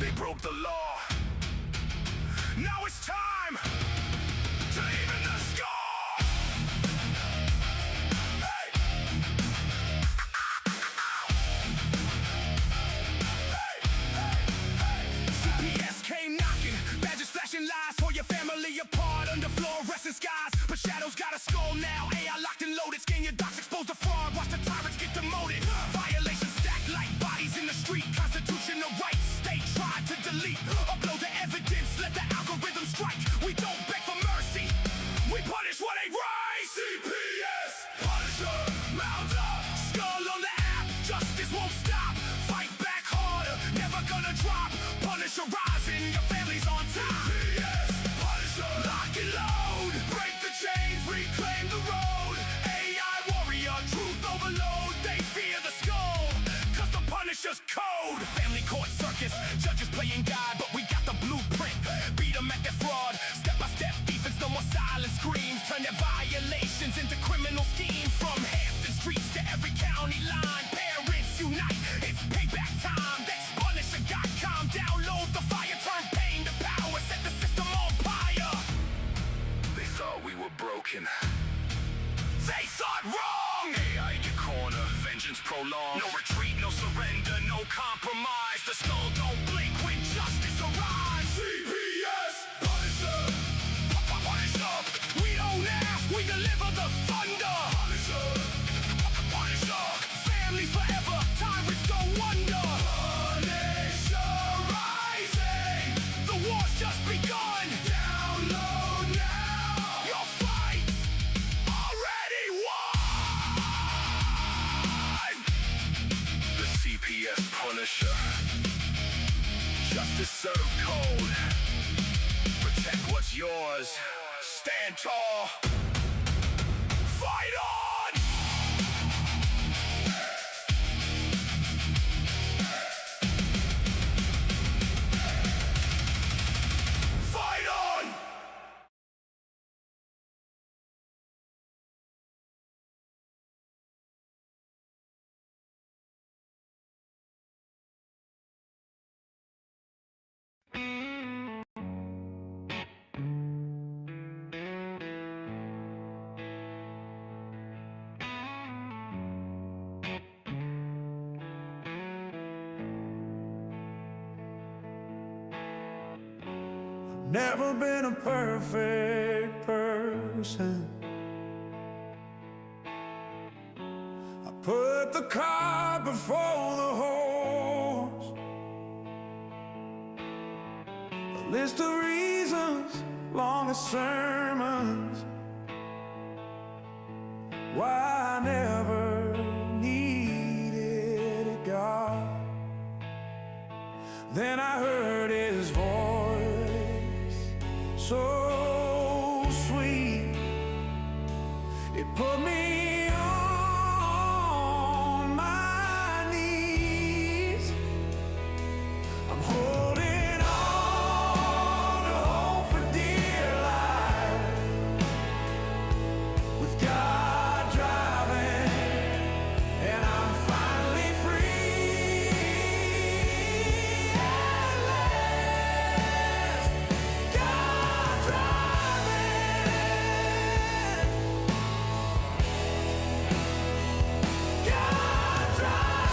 they broke the law. Now it's time to even the score. Hey. Hey, hey, hey. CPS came knocking, badges flashing lies for your family apart under fluorescent skies. But shadows got a skull now, AI locked and loaded. Scan your docs, expose the fraud, watch the tyrants get demoted. Violations stacked like bodies in the street. Constitutional rights, state tried to delete. Upload the evidence, let the algorithm strike. We don't beg for mercy, we punish what ain't right. CPS, Punisher, mount up, skull on the app. Justice won't stop, fight back harder, never gonna drop. Punisher rising, your family's on top. CPS, Punisher, lock and load, break the chains, reclaim the road. AI warrior, truth overload. They fear the skull, cause the Punisher's code. Family court circus, judges playing God, but we got the blueprint. Beat them at their fraud, step by step defense, no more silent screams. Turn their violations into criminal schemes. From Hampton streets to every county line, parents unite, it's payback time. That's Punisher.com, download the fire, turn pain to power, set the system on fire. They thought we were broken, they thought wrong. AI in your corner, vengeance prolonged. No retreat, no surrender, no compromise. The skull don't blink when justice arrives. CPS, Punisher, Punisher. We don't ask, we deliver the thunder. Punisher, Punisher. Families forever, tyrants go under. Punisher rising, the war's just begun. Download now, your fight's already won. The CPS Punisher, justice served cold. Protect what's yours, stand tall, fight on. Fight on. Never been a perfect person. I put the cart before the horse. A list of reasons, long as sermons, why I never needed a God. Then I heard His voice, so sweet, it put me on my knees. I'm holding on to hope for dear life, with God driving, and I'm finally free at last. God driving, God driving.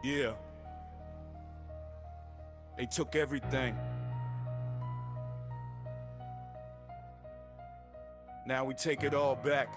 Yeah. They took everything. Now we take it all back.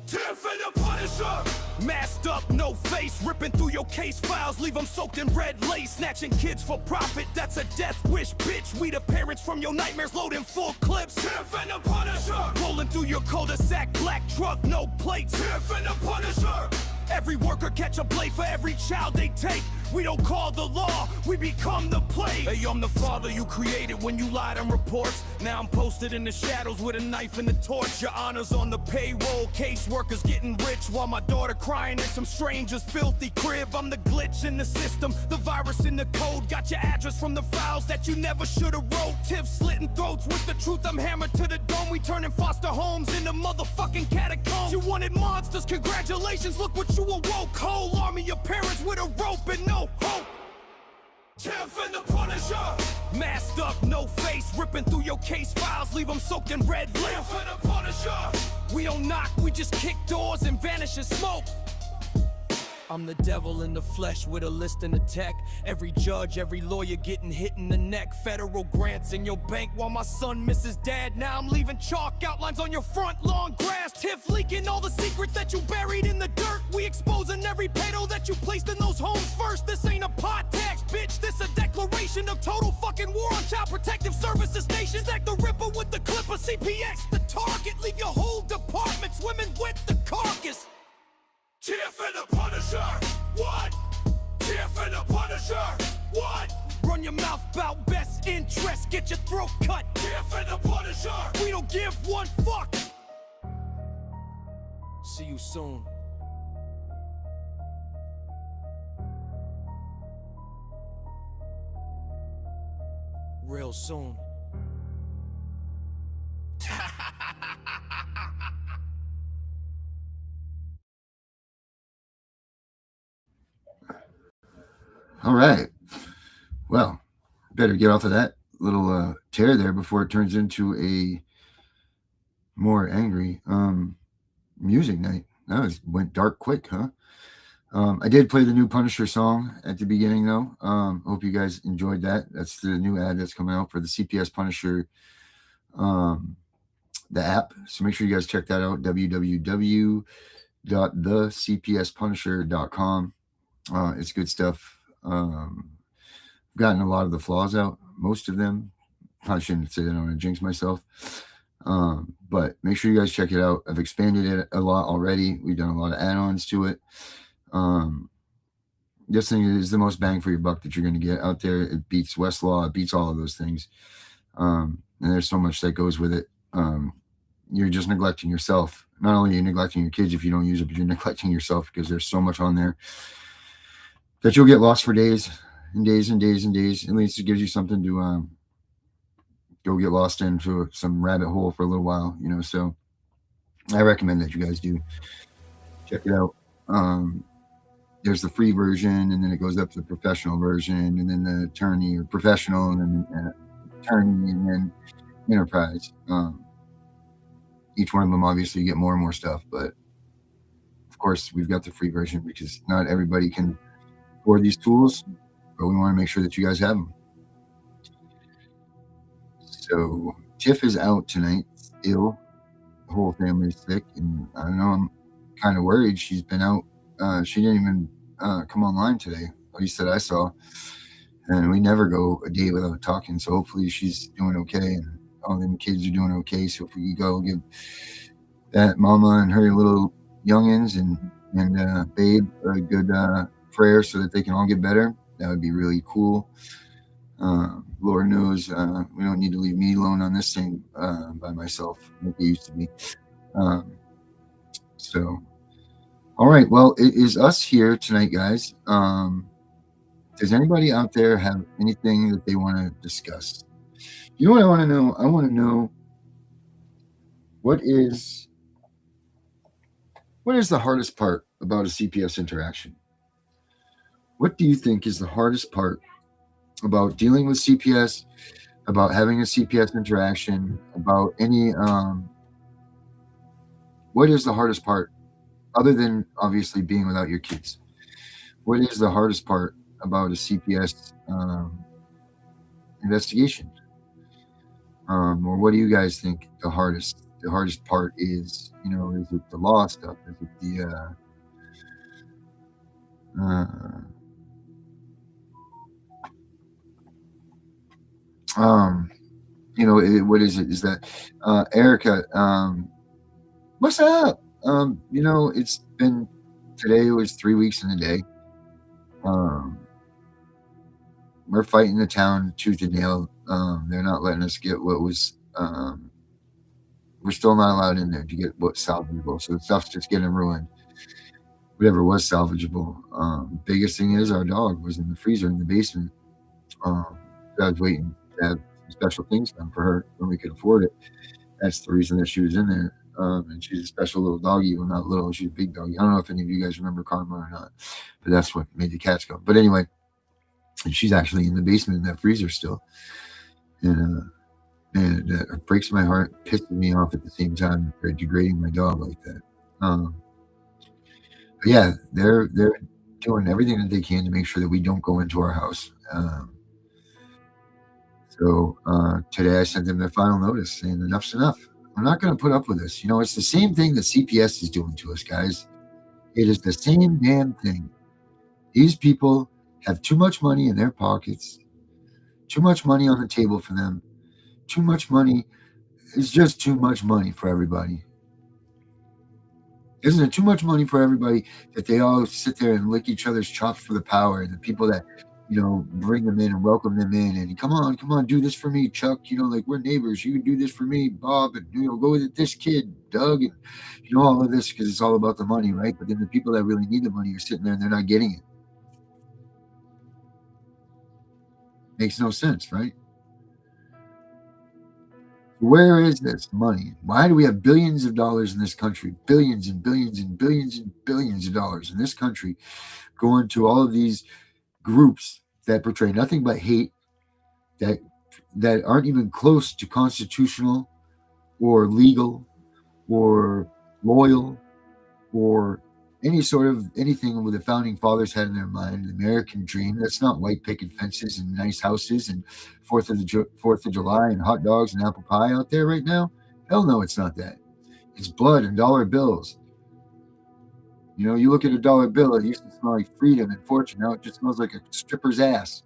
Tiff and The Punisher, Masked up, no face, ripping through your case files, leave them soaked in red lace, snatching kids for profit, that's a death wish, bitch. We the parents from your nightmares, loading full clips. Tiff and The Punisher, Rolling through your cul-de-sac, black truck, no plates. Tiff and The Punisher. Every worker catch a blade for every child they take. We don't call the law, we become the plague. Hey, I'm the father you created when you lied on reports. Now I'm posted in the shadows with a knife and a torch. Your honor's on the payroll, caseworkers getting rich, while my daughter crying in some stranger's filthy crib. I'm the glitch in the system, the virus in the code. Got your address from the files that you never should've wrote. Tiff slitting throats with the truth, I'm hammered to the dome. We turning foster homes into motherfucking catacombs. You wanted monsters, congratulations, look what you awoke. Whole army of parents with a rope and no hope. Tiff and The Punisher, masked up, no face, ripping through your case files, leave them soaked in red lip. Tiff and The Punisher, we don't knock, we just kick doors and vanish in smoke. I'm the devil in the flesh with a list and a tech. Every judge, every lawyer getting hit in the neck. Federal grants in your bank while my son misses dad. Now I'm leaving chalk outlines on your front lawn grass. Tiff leaking all the secrets that you buried in the dirt. We exposing every pedo that you placed in those homes first. This ain't a pot tax, bitch, this a declaration of total fucking war on child protective services nation. Stack the ripper with the clipper, CPS the target. Leave your whole department swimming with the carcass. Tiff and The Punisher, what? Tiff and The Punisher, what? Run your mouth about best interest, get your throat cut. Tiff and The Punisher, we don't give one fuck. See you soon. Real soon. All right. Well, better get off of that little tear there before it turns into a more angry music night. That went dark quick, huh? I did play the new Punisher song at the beginning, though. Hope you guys enjoyed that. That's the new ad that's coming out for the CPS Punisher, the app. So make sure you guys check that out, www.thecpspunisher.com. It's good stuff. Gotten a lot of the flaws out, most of them. I shouldn't say that, I don't want to jinx myself. But make sure you guys check it out. I've expanded it a lot already. We've done a lot of add-ons to it. This thing is the most bang for your buck that you're going to get out there. It beats Westlaw, it beats all of those things. And there's so much that goes with it. You're just neglecting yourself. Not only are you neglecting your kids if you don't use it, but you're neglecting yourself because there's so much on there that you'll get lost for days and days and days and days. At least it gives you something to go get lost into some rabbit hole for a little while, you know. So I recommend that you guys do check it out. There's the free version, and then it goes up to the professional version, and then the attorney or professional, and then attorney, and then enterprise. Each one of them, obviously, you get more and more stuff, but of course, we've got the free version because not everybody can afford these tools, but we want to make sure that you guys have them. So Tiff is out tonight, ill. The whole family is sick, and I don't know, I'm kind of worried. She's been out. She didn't even come online today, at least that I saw. And we never go a day without talking, so hopefully she's doing okay, and all them kids are doing okay. So if we could go give that mama and her little youngins and babe a good prayer so that they can all get better, that would be really cool. Lord knows we don't need to leave me alone on this thing by myself like it used to be. So all right, well, it is us here tonight, guys. Does anybody out there have anything that they want to discuss? You know what I want to know? I want to know what is the hardest part about a CPS interaction? What do you think is the hardest part about dealing with CPS, about having a CPS interaction, about any, what is the hardest part, other than obviously being without your kids? What is the hardest part about a CPS investigation? Or what do you guys think the hardest part is? You know, is it the law stuff? Is it the you know, what is it? Is that Erica? What's up? You know, it's been, today was 3 weeks in a day. we're fighting the town tooth and nail. They're not letting us get what was. We're still not allowed in there to get what's salvageable. So the stuff's just getting ruined. Whatever was salvageable. Biggest thing is our dog was in the freezer in the basement. I was waiting to have special things done for her when we could afford it. That's the reason that she was in there. And she's a special little doggy. Well, not little, she's a big doggy. I don't know if any of you guys remember Karma or not, but that's what made the cats go. But anyway, and she's actually in the basement in that freezer still. And man, that breaks my heart, pisses me off at the same time. They're degrading my dog like that. But yeah, they're doing everything that they can to make sure that we don't go into our house. So today I sent them their final notice saying enough's enough. I'm not going to put up with this. You know, it's the same thing that CPS is doing to us, guys. It is the same damn thing. These people have too much money in their pockets, too much money on the table for them, too much money. It's just too much money for everybody. Isn't it too much money for everybody that they all sit there and lick each other's chops for the power, and the people that, you know, bring them in and welcome them in and come on, do this for me, Chuck. You know, like, we're neighbors. You can do this for me, Bob, and, you know, go with this kid, Doug, and, you know, all of this because it's all about the money, right? But then the people that really need the money are sitting there and they're not getting it. Makes no sense, right? Where is this money? Why do we have billions of dollars in this country? Billions and billions and billions and billions of dollars in this country going to all of these groups that portray nothing but hate, that aren't even close to constitutional or legal or loyal or any sort of anything with the founding fathers had in their mind, the American dream. That's not white picket fences and nice houses and 4th of July and hot dogs and apple pie out there right now. Hell no, it's not that. It's blood and dollar bills. You know, you look at a dollar bill, it used to smell like freedom and fortune. Now it just smells like a stripper's ass.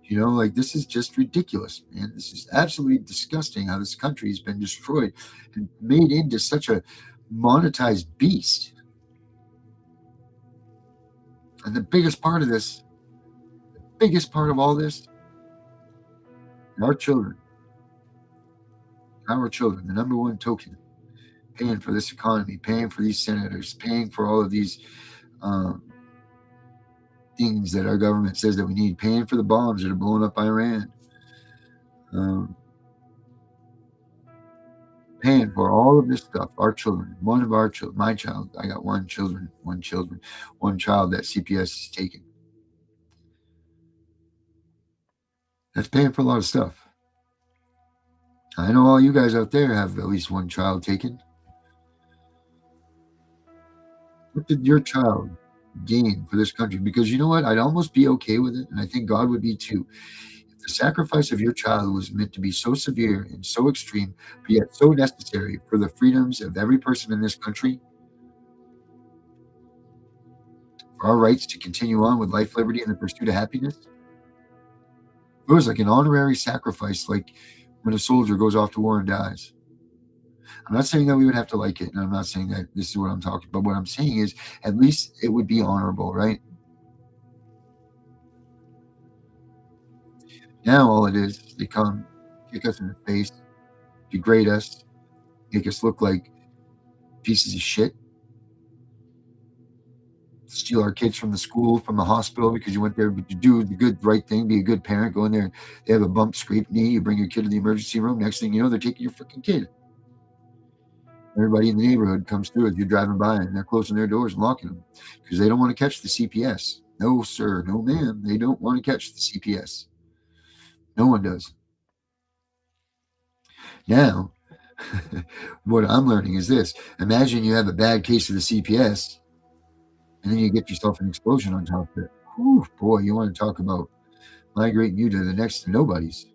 You know, like, this is just ridiculous, man. This is absolutely disgusting how this country has been destroyed and made into such a monetized beast. And the biggest part of this, the biggest part of all this, our children, the number one token, paying for this economy, paying for these senators, paying for all of these things that our government says that we need, paying for the bombs that are blowing up Iran, paying for all of this stuff. Our children, one of our children, my child, I got one child that CPS is taking. That's paying for a lot of stuff. I know all you guys out there have at least one child taken. What did your child gain for this country? Because you know what? I'd almost be okay with it, and I think God would be too. If the sacrifice of your child was meant to be so severe and so extreme, but yet so necessary for the freedoms of every person in this country, for our rights to continue on with life, liberty, and the pursuit of happiness, it was like an honorary sacrifice, like when a soldier goes off to war and dies. I'm not saying that we would have to like it, and I'm not saying that this is what I'm talking about. What I'm saying is, at least it would be honorable, right? Now all it is, they come, kick us in the face, degrade us, make us look like pieces of shit, steal our kids from the school, from the hospital, because you went there to do the good, right thing, be a good parent, go in there, they have a bump, scraped knee, you bring your kid to the emergency room, next thing you know, they're taking your freaking kid. Everybody in the neighborhood comes through as you're driving by, and they're closing their doors and locking them because they don't want to catch the CPS. No, sir, no, ma'am. They don't want to catch the CPS. No one does. Now, what I'm learning is this. Imagine you have a bad case of the CPS, and then you get yourself an explosion on top of it. Whew, boy, you want to talk about migrating you to the next to nobody's.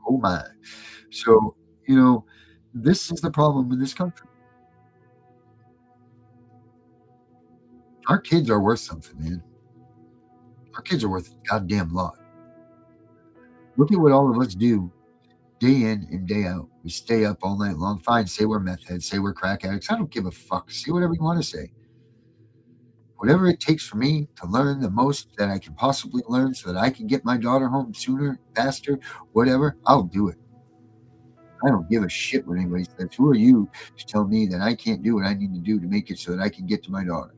Oh, my. So, you know, this is the problem in this country. Our kids are worth something, man. Our kids are worth a goddamn lot. Look at what all of us do day in and day out. We stay up all night long. Fine, say we're meth heads, say we're crack addicts. I don't give a fuck. Say whatever you want to say. Whatever it takes for me to learn the most that I can possibly learn so that I can get my daughter home sooner, faster, whatever, I'll do it. I don't give a shit what anybody says. Who are you to tell me that I can't do what I need to do to make it so that I can get to my daughter?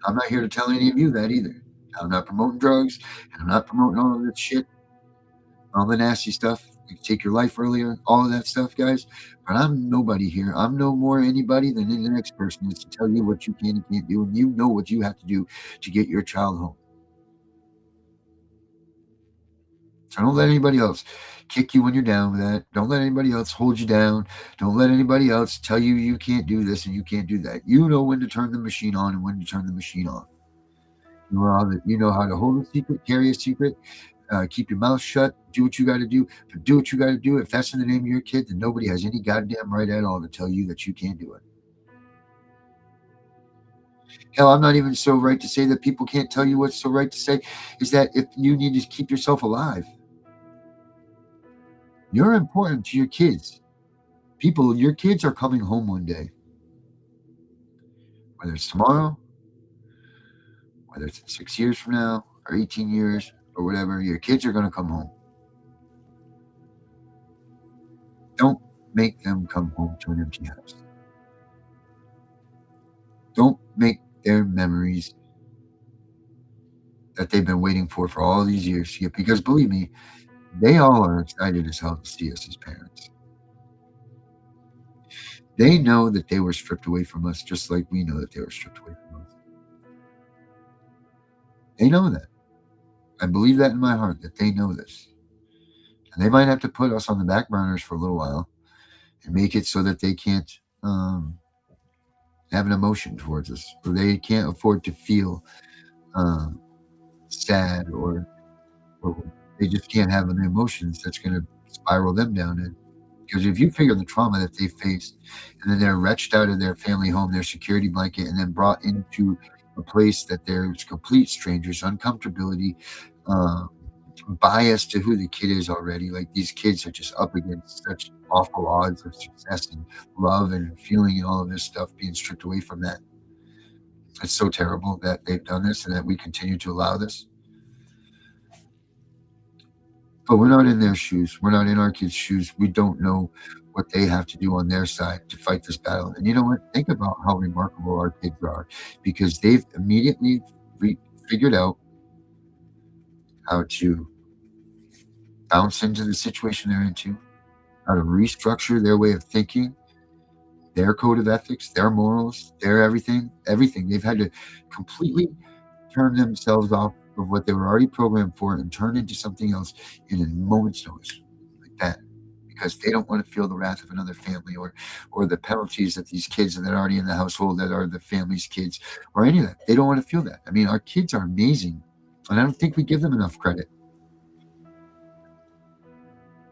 I'm not here to tell any of you that either. I'm not promoting drugs, and I'm not promoting all of this shit, all the nasty stuff. You can take your life earlier, all of that stuff, guys. But I'm nobody here. I'm no more anybody than the next person is to tell you what you can and can't do, and you know what you have to do to get your child home. So don't let anybody else kick you when you're down with that. Don't let anybody else hold you down. Don't let anybody else tell you you can't do this and you can't do that. You know when to turn the machine on and when to turn the machine off. You know how to hold a secret, carry a secret, keep your mouth shut, do what you got to do. But do what you got to do. If that's in the name of your kid, then nobody has any goddamn right at all to tell you that you can't do it. Hell, I'm not even so right to say that people can't tell you what's so right to say is that if you need to keep yourself alive. You're important to your kids. People, your kids are coming home one day. Whether it's tomorrow, whether it's 6 years from now, or 18 years, or whatever, your kids are going to come home. Don't make them come home to an empty house. Don't make their memories that they've been waiting for all these years. Because believe me, they all are excited as hell to see us as parents. They know that they were stripped away from us just like we know that they were stripped away from us. They know that. I believe that in my heart, that they know this. And they might have to put us on the back burners for a little while and make it so that they can't have an emotion towards us, or they can't afford to feel sad, or they just can't have any emotions that's going to spiral them down in. Because if you figure the trauma that they faced, and then they're wrenched out of their family home, their security blanket, and then brought into a place that there's complete strangers, uncomfortability, bias to who the kid is already. Like, these kids are just up against such awful odds of success and love and feeling and all of this stuff, being stripped away from that. It's so terrible that they've done this and that we continue to allow this. But we're not in their shoes. We're not in our kids' shoes. We don't know what they have to do on their side to fight this battle. And you know what? Think about how remarkable our kids are, because they've immediately figured out how to bounce into the situation they're into, how to restructure their way of thinking, their code of ethics, their morals, their everything. They've had to completely turn themselves off of what they were already programmed for and turn into something else in a moment's notice, like that, because they don't want to feel the wrath of another family, or the penalties that these kids that are already in the household that are the family's kids, or any of that. They don't want to feel that. I mean, our kids are amazing, and I don't think we give them enough credit.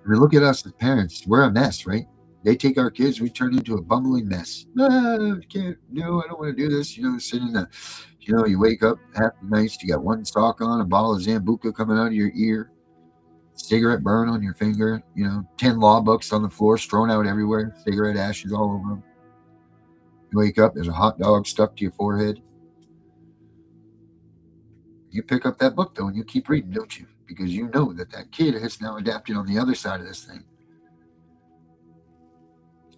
I mean, look at us as parents. We're a mess, right? They take our kids, we turn into a bumbling mess. I can't, no, I don't want to do this. Sitting in the, you wake up half the nights, you got one sock on, a bottle of Zambuca coming out of your ear, cigarette burn on your finger, 10 law books on the floor, strewn out everywhere, cigarette ashes all over them. You wake up, there's a hot dog stuck to your forehead. You pick up that book, though, and you keep reading, don't you? Because you know that kid has now adapted on the other side of this thing.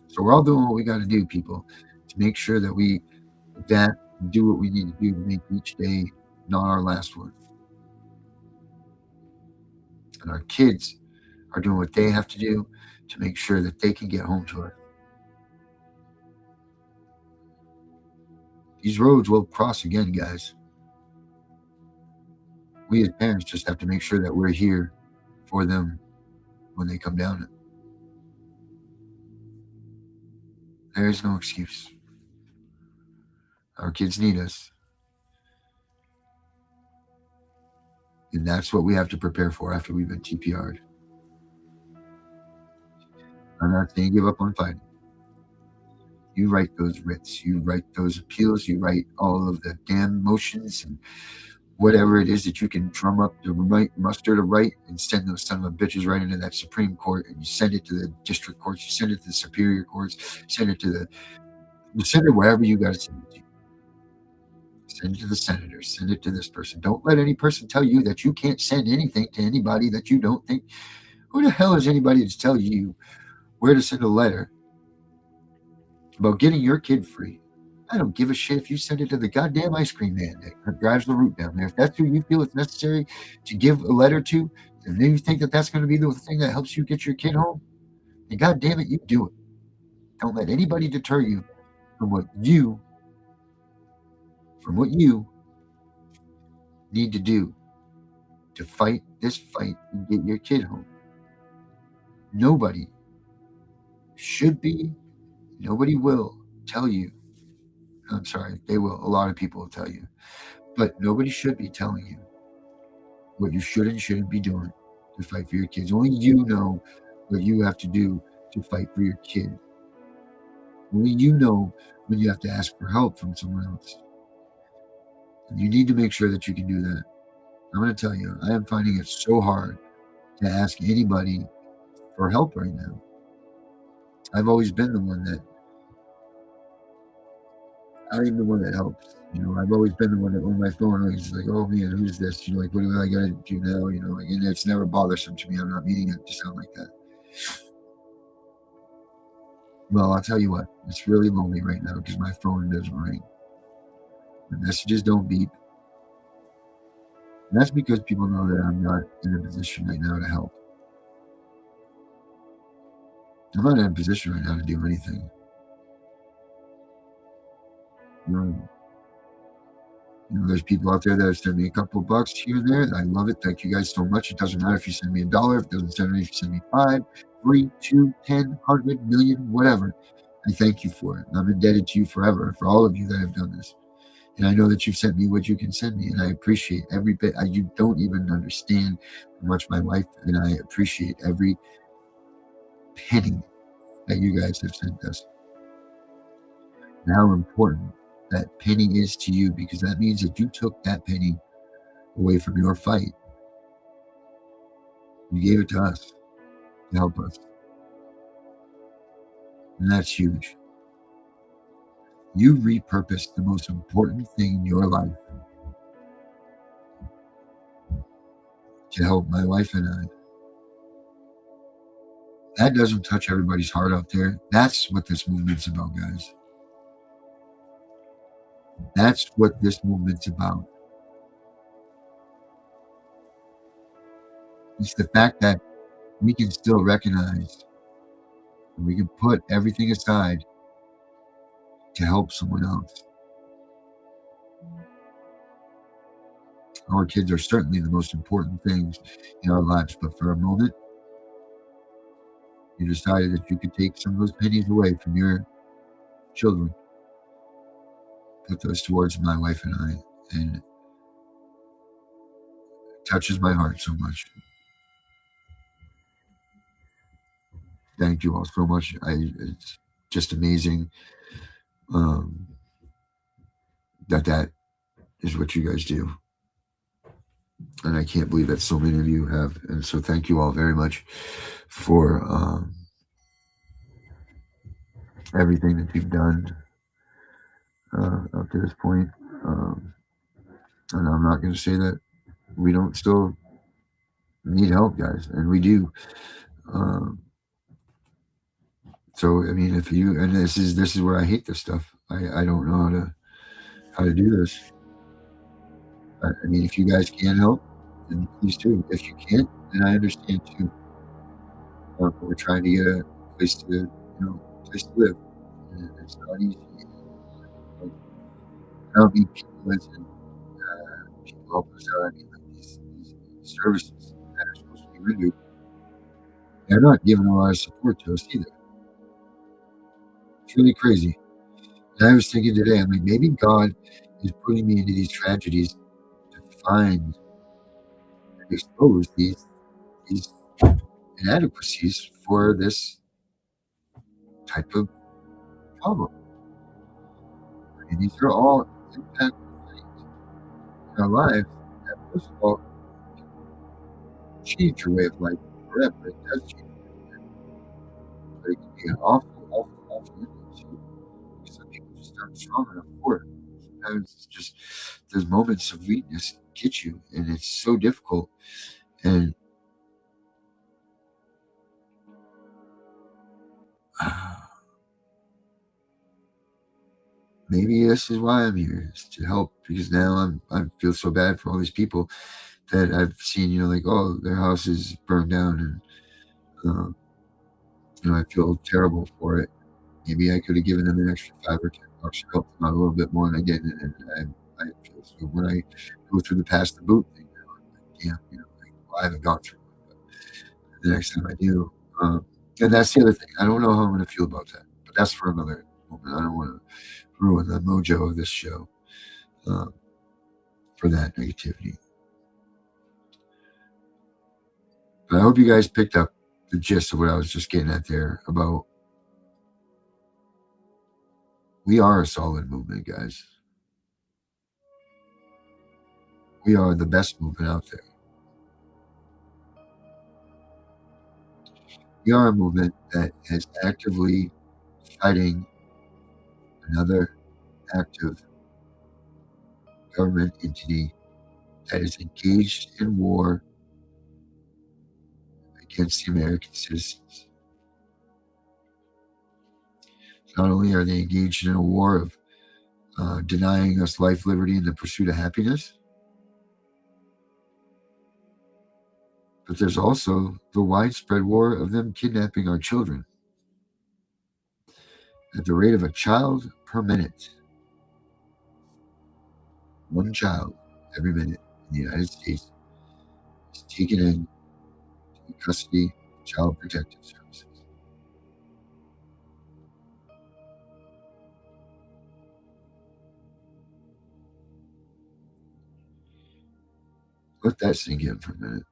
So we're all doing what we got to do, people, to make sure that we adapt and do what we need to do to make each day not our last one. And our kids are doing what they have to do to make sure that they can get home to us. These roads will cross again, guys. We as parents just have to make sure that we're here for them when they come down it. There is no excuse. Our kids need us. And that's what we have to prepare for after we've been TPR'd. I'm not saying give up on fighting. You write those writs. You write those appeals. You write all of the damn motions and whatever it is that you can drum up to muster to write, and send those son of a bitches right into that Supreme Court, and you send it to the district courts, you send it to the superior courts, send it wherever you got to send it to. Send it to the senator. Send it to this person. Don't let any person tell you that you can't send anything to anybody that you don't think. Who the hell is anybody to tell you where to send a letter about getting your kid free? I don't give a shit if you send it to the goddamn ice cream man that drives the route down there. If that's who you feel it's necessary to give a letter to, and then you think that that's going to be the thing that helps you get your kid home, then goddamn it, you do it. Don't let anybody deter you from what you need to do to fight this fight and get your kid home. Nobody should be, nobody will tell you. I'm sorry, they will. A lot of people will tell you. But nobody should be telling you what you should and shouldn't be doing to fight for your kids. Only you know what you have to do to fight for your kid. Only you know when you have to ask for help from someone else. And you need to make sure that you can do that. I'm going to tell you, I am finding it so hard to ask anybody for help right now. I've always been the one that, I'm the one that helps. I've always been the one that on my phone, it's like, oh man, who's this? Like, what do I got to do now? And it's never bothersome to me. I'm not meaning it to sound like that. Well, I'll tell you what, it's really lonely right now because my phone doesn't ring. The messages don't beep. And that's because people know that I'm not in a position right now to help. I'm not in a position right now to do anything. There's people out there that have sent me a couple of bucks here and there. I love it. Thank you guys so much. It doesn't matter if you send me $1. If it doesn't matter if you send me 5, 3, 2, 10, 100 million, whatever. I thank you for it. And I'm indebted to you forever for all of you that have done this. And I know that you've sent me what you can send me, and I appreciate every bit. You don't even understand how much my wife and I appreciate every penny that you guys have sent us. And how important that penny is to you, because that means that you took that penny away from your fight. You gave it to us to help us. And that's huge. You repurposed the most important thing in your life to help my wife and I. That doesn't touch everybody's heart out there. That's what this movement's about, guys. That's what this movement's about. It's the fact that we can still recognize and we can put everything aside to help someone else. Our kids are certainly the most important things in our lives, but for a moment, you decided that you could take some of those pennies away from your children, put those towards my wife and I, and it touches my heart so much. Thank you all so much. It's just amazing that is what you guys do. And I can't believe that so many of you have. And so thank you all very much for everything that you've done up to this point. And I'm not going to say that we don't still need help, guys, and we do. So I mean, if you, and this is where I hate this stuff. I don't know how to do this. I mean, if you guys can help, then please do. If you can't, then I understand too. But we're trying to get a place to live. And it's not easy. I don't mean people listen. People help us out. I mean, like these services that are supposed to be rendered, they're not giving a lot of support to us either. It's really crazy. And I was thinking today, I'm like, maybe God is putting me into these tragedies to find and expose these inadequacies for this type of problem. I mean, these are all impactful things in our lives that, first of all, change your way of life forever. It does change your way of life. But it can be an awful, awful, awful ending too. Some people just aren't strong enough for it. sometimes it's just those moments of weakness get you, and it's so difficult. And maybe this is why I'm here, is to help, because now I feel so bad for all these people that I've seen, like, oh, their house is burned down, and I feel terrible for it. Maybe I could have given them an extra $5 or $10 to help them out a little bit more, and I didn't. And I feel so when I go through the pass the boot thing now, I'm like, damn, I haven't gone through it, but the next time I do. And that's the other thing. I don't know how I'm going to feel about that, but that's for another moment. I don't want to ruin the mojo of this show for that negativity. But I hope you guys picked up the gist of what I was just getting at there about we are a solid movement, guys. We are the best movement out there. We are a movement that is actively fighting another active government entity that is engaged in war against the American citizens. Not only are they engaged in a war of denying us life, liberty, and the pursuit of happiness, but there's also the widespread war of them kidnapping our children at the rate of a child per minute. One child every minute in the United States is taken in to custody of Child Protective Services. Let that sink in for a minute.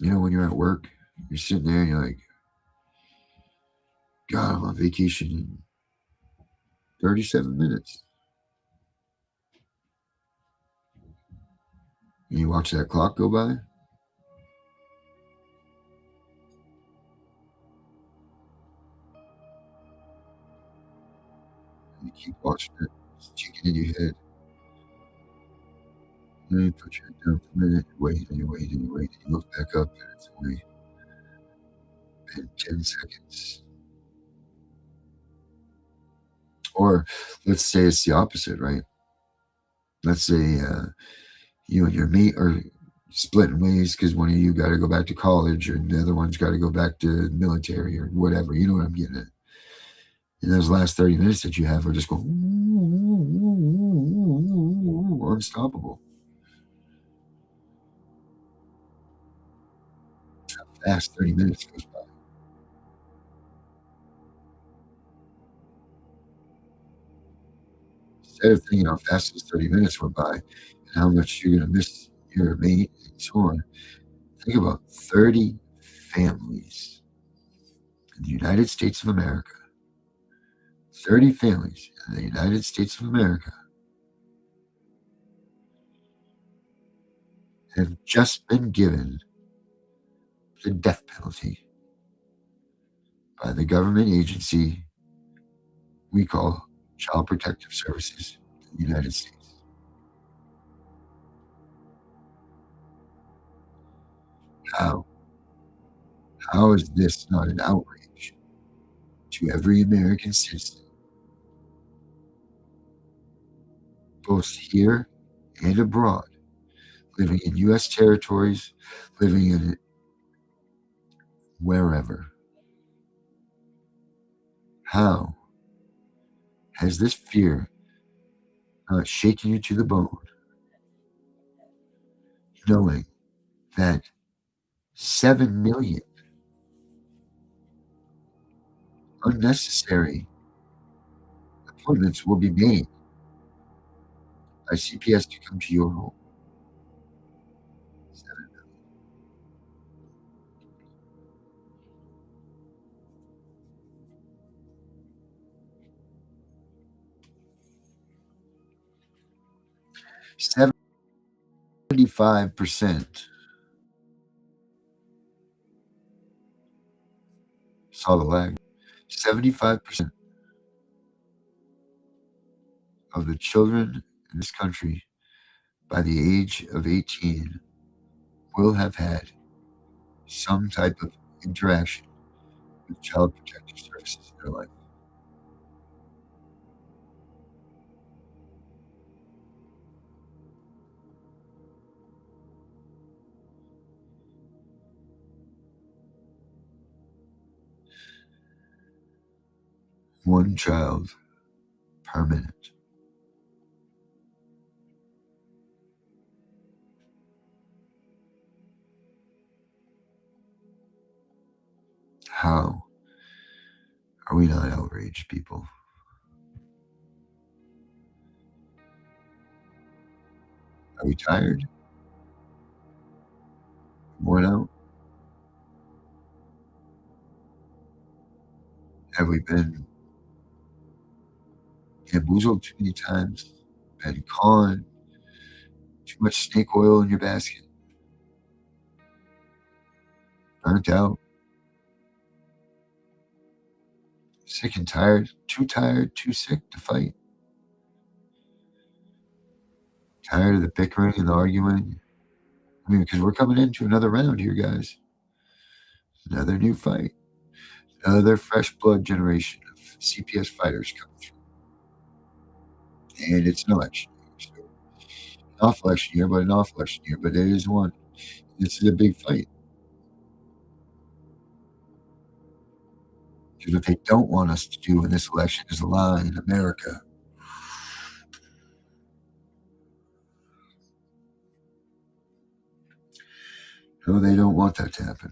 When you're at work, you're sitting there and you're like, God, I'm on vacation in 37 minutes. And you watch that clock go by. And you keep watching it, it's ticking in your head. And then you put your head down for a minute, you wait, and you wait, and you wait, and you look back up, and it's only been 10 seconds. Or let's say it's the opposite, right? Let's say you and your mate are splitting ways because one of you got to go back to college or the other one's got to go back to the military or whatever. You know what I'm getting at? And those last 30 minutes that you have are just going unstoppable. How fast 30 minutes goes by. Instead of thinking how fast those 30 minutes went by and how much you're going to miss your mate and so on, think about 30 families in the United States of America. 30 families in the United States of America have just been given the death penalty by the government agency we call Child Protective Services in the United States. How? How is this not an outrage to every American citizen, both here and abroad, living in U.S. territories, living in wherever? How has this fear not shaken you to the bone, knowing that 7 million unnecessary appointments will be made by CPS to come to your home? 7 million. Seven 75% saw the lag. 75% of the children in this country by the age of 18 will have had some type of interaction with Child Protective Services in their life. One child per minute. How are we not outraged, people? Are we tired? Worn out? Have we been bamboozled too many times? Been conned? Too much snake oil in your basket? Burnt out? Sick and tired? Too sick to fight? Tired of the bickering and the arguing? I mean, because we're coming into another round here, guys. Another new fight. Another fresh blood generation of CPS fighters coming through. And it's an election year. So, an off election year, but an off election year. But there is one. This is a big fight. Because what they don't want us to do in this election is lie in America. No, they don't want that to happen.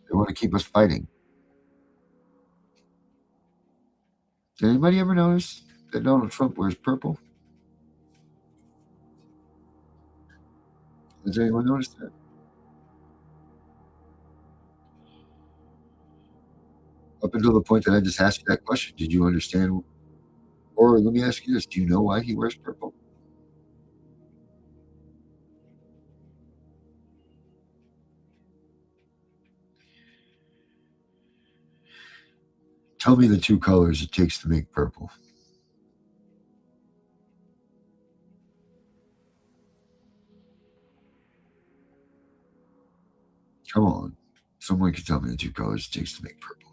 They want to keep us fighting. Did anybody ever notice that Donald Trump wears purple? Has anyone noticed that? Up until the point that I just asked you that question, did you understand? Or let me ask you this, do you know why he wears purple? Tell me the two colors it takes to make purple. Come on. Someone can tell me the two colors it takes to make purple.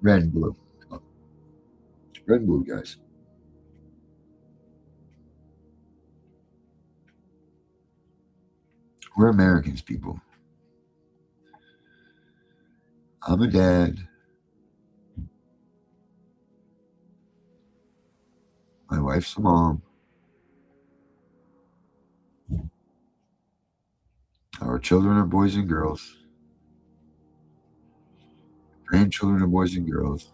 Red and blue. Red and blue, guys. We're Americans, people. I'm a dad. My wife's a mom. Our children are boys and girls. Grandchildren are boys and girls.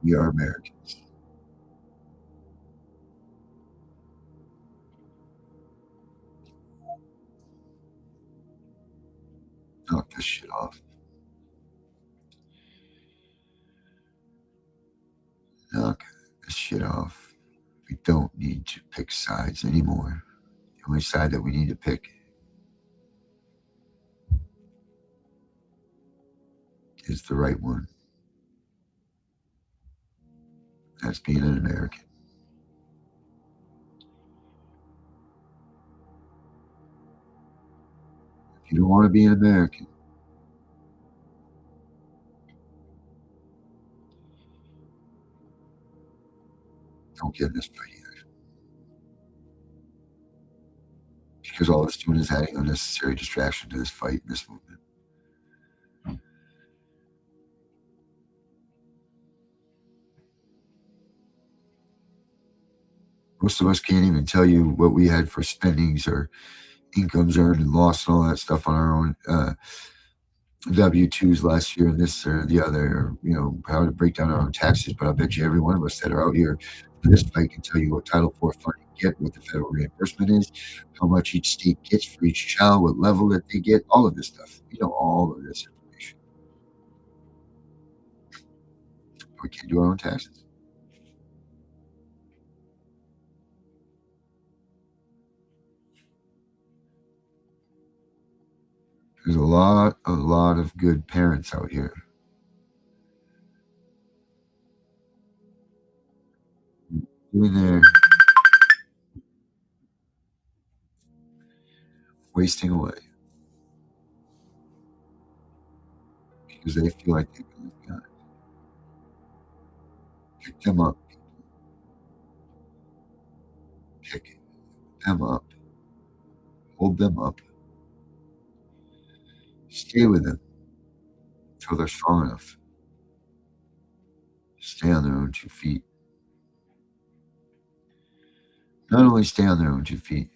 We are Americans. Knock this shit off. Knock this shit off. We don't need to pick sides anymore. The only side that we need to pick is the right one. That's being an American. If you don't want to be an American, don't get in this fight either. Because all it's doing is adding unnecessary distraction to this fight and this movement. Most of us can't even tell you what we had for spendings or incomes earned and lost and all that stuff on our own W-2s last year and this or the other, or, how to break down our own taxes. But I bet you every one of us that are out here This fight can tell you what Title IV funding get, what the federal reimbursement is, how much each state gets for each child, what level that they get, all of this stuff. We know all of this information. We can't do our own taxes. There's a lot of good parents out here. Doing their wasting away because they feel like they've been left behind. Pick them up. Pick them up. Hold them up. Stay with them until they're strong enough. Stay on their own 2 feet. Not only stay on their own 2 feet,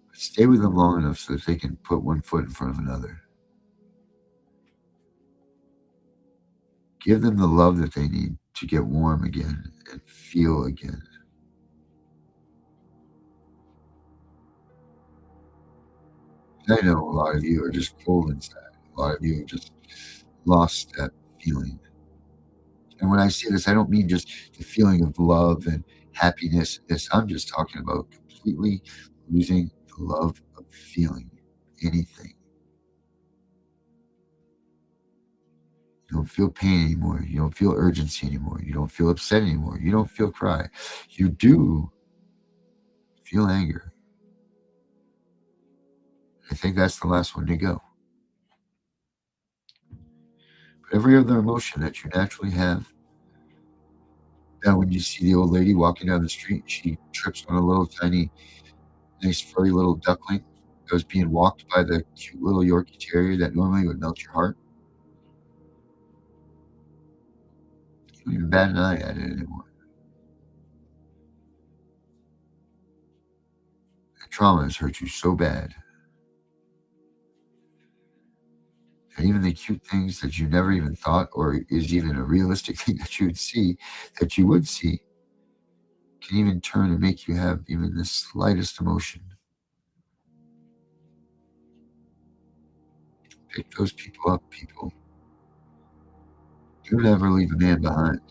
but stay with them long enough so that they can put one foot in front of another. Give them the love that they need to get warm again and feel again. I know a lot of you are just cold inside. A lot of you have just lost that feeling. And when I say this, I don't mean just the feeling of love and happiness. I'm just talking about completely losing the love of feeling anything. You don't feel pain anymore. You don't feel urgency anymore. You don't feel upset anymore. You don't feel cry. You do feel anger. I think that's the last one to go. But every other emotion that you naturally have, now when you see the old lady walking down the street, she trips on a little tiny, nice furry little duckling that was being walked by the cute little Yorkie Terrier that normally would melt your heart. You don't even bat an eye at it anymore. That trauma has hurt you so bad. And even the cute things that you never even thought or is even a realistic thing that you would see, can even turn and make you have even the slightest emotion. Pick those people up, people. Do never leave a man behind.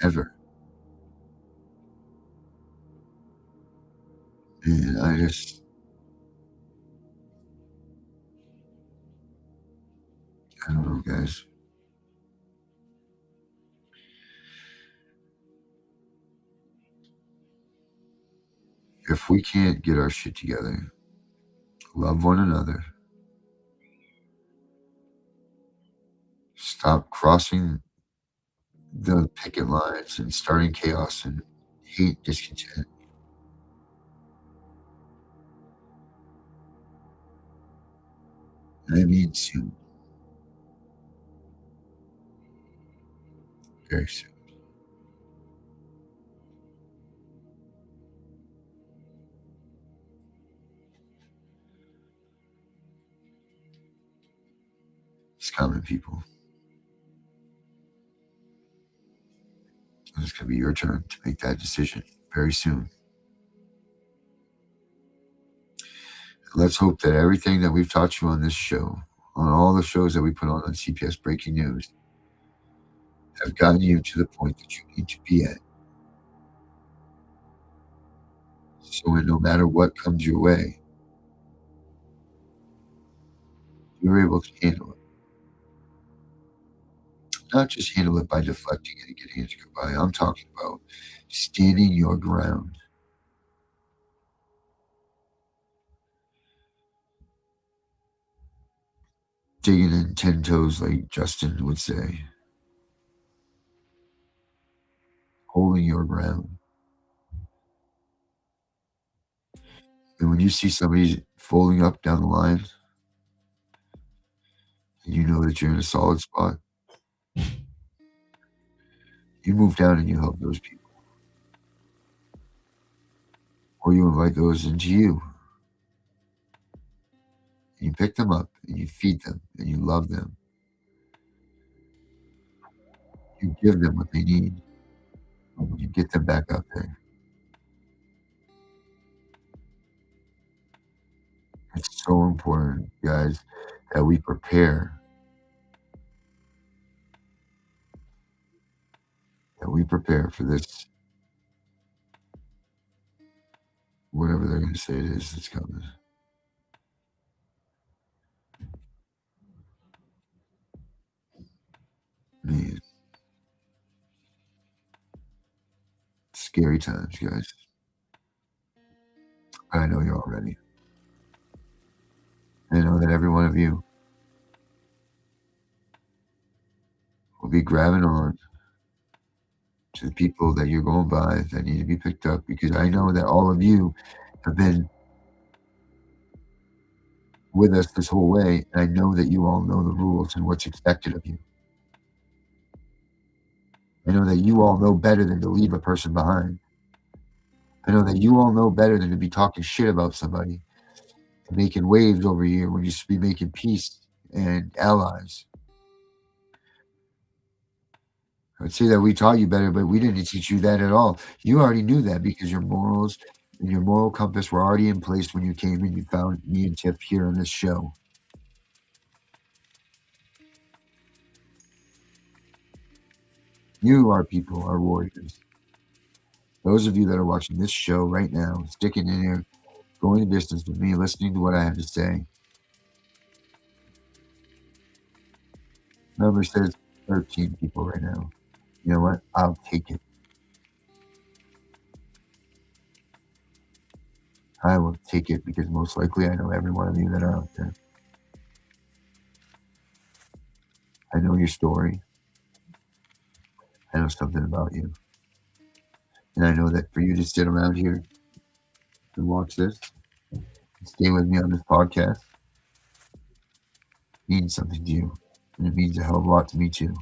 Ever. And I don't know, guys. If we can't get our shit together, love one another, stop crossing the picket lines and starting chaos and hate, discontent, and I mean soon. Very soon. It's coming, people. And it's going to be your turn to make that decision very soon. Let's hope that everything that we've taught you on this show, on all the shows that we put on CPS Breaking News, have gotten you to the point that you need to be at. So no matter what comes your way, you're able to handle it. Not just handle it by deflecting it and getting it to go by. I'm talking about standing your ground. Digging in 10 toes, like Justin would say. Holding your ground. And when you see somebody folding up down the line, and you know that you're in a solid spot, you move down and you help those people. Or you invite those into you. And you pick them up and you feed them and you love them. You give them what they need. And you get them back out there. It's so important, guys, that we prepare. That we prepare for this. Whatever they're going to say it is that's coming. Man. Scary times, guys. I know you're all ready. I know that every one of you will be grabbing on to the people that you're going by that need to be picked up, because I know that all of you have been with us this whole way, and I know that you all know the rules and what's expected of you. I know that you all know better than to leave a person behind. I know that you all know better than to be talking shit about somebody and making waves over here when you should be making peace and allies. I would say that we taught you better, but we didn't teach you that at all. You already knew that because your morals and your moral compass were already in place when you came and you found me and Tiff here on this show. You, our people, are warriors. Those of you that are watching this show right now, sticking in here, going the distance with me, listening to what I have to say. Number says 13 people right now. You know what? I'll take it. I will take it because most likely I know every one of you that are out there. I know your story. I know something about you. And I know that for you to sit around here and watch this, and stay with me on this podcast, means something to you. And it means a hell of a lot to me too.